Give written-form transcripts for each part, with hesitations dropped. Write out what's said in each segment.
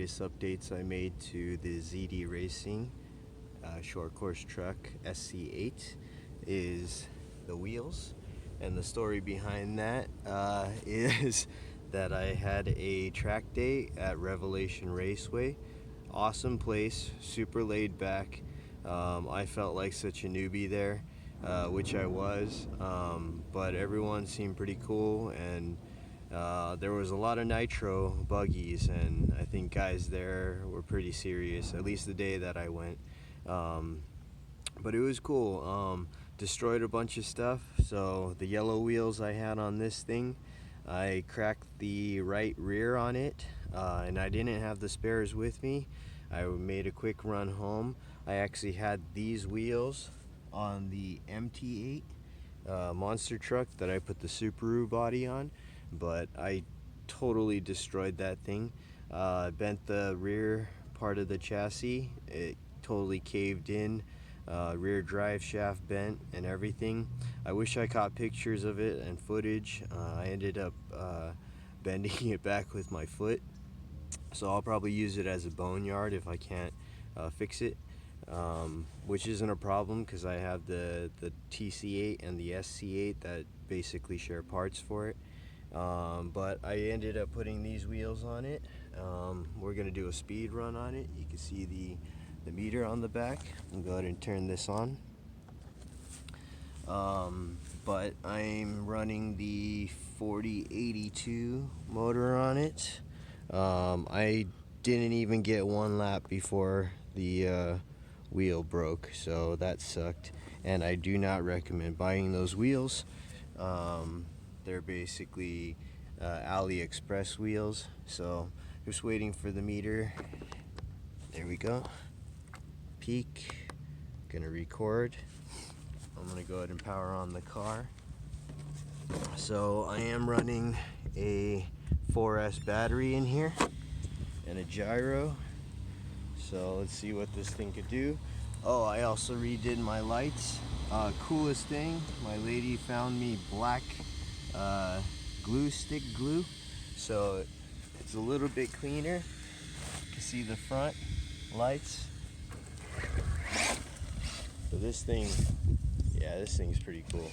latest updates I made to the ZD Racing short course truck SC-8 is the wheels. And the story behind that is that I had a track day at Revelation Raceway. Awesome place, super laid back. I felt like such a newbie there, which I was, but everyone seemed pretty cool, and there was a lot of nitro buggies, and I think guys there were pretty serious, at least the day that I went. But it was cool. Destroyed a bunch of stuff. So the yellow wheels I had on this thing, I cracked the right rear on it, and I didn't have the spares with me. I made a quick run home. I actually had these wheels on the MT8 monster truck that I put the Subaru body on, but I totally destroyed that thing. Bent the rear part of the chassis. It totally caved in. Rear drive shaft bent and everything. I wish I caught pictures of it and footage. I ended up bending it back with my foot, so I'll probably use it as a boneyard if I can't fix it, which isn't a problem because I have the TC8 and the SC-8 that basically share parts for it. But I ended up putting these wheels on it. We're gonna do a speed run on it. You can see the meter on the back. I'll go ahead and turn this on. But I'm running the 4082 motor on it. I didn't even get one lap before the wheel broke, so that sucked, and I do not recommend buying those wheels. They're basically AliExpress wheels. So just waiting for the meter. There we go. Peak. Gonna record. I'm gonna go ahead and power on the car. So I am running a 4S battery in here and a gyro. So let's see what this thing could do. Oh, I also redid my lights. Coolest thing, my lady found me black glue stick glue, so it's a little bit cleaner. You can see the front lights. So this thing, yeah, this thing's pretty cool.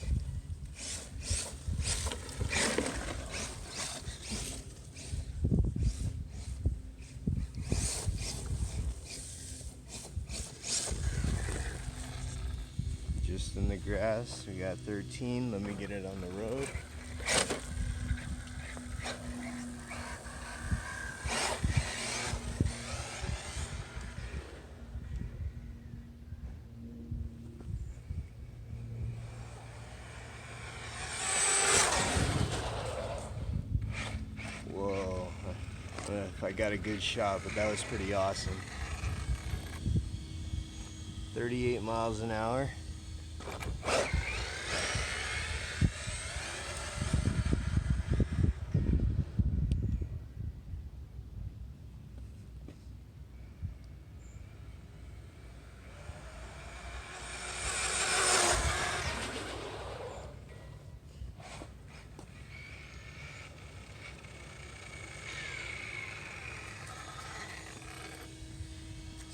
Just in the grass, we got 13. Let me get it on the road. Whoa, if I got a good shot, but that was pretty awesome. 38 miles an hour.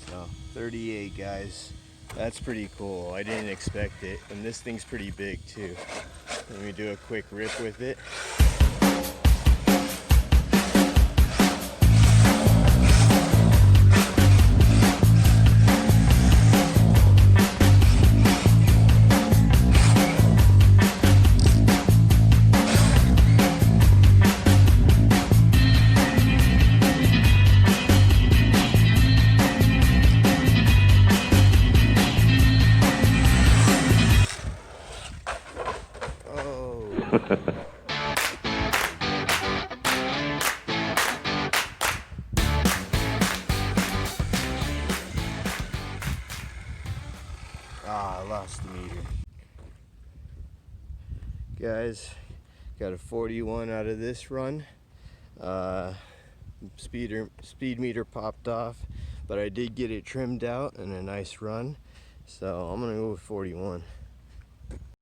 So 38, guys. That's pretty cool. I didn't expect it, and this thing's pretty big too. Let me do a quick rip with it. I lost the meter. Guys, got a 41 out of this run. Speed meter popped off, but I did get it trimmed out in a nice run. So I'm gonna go with 41.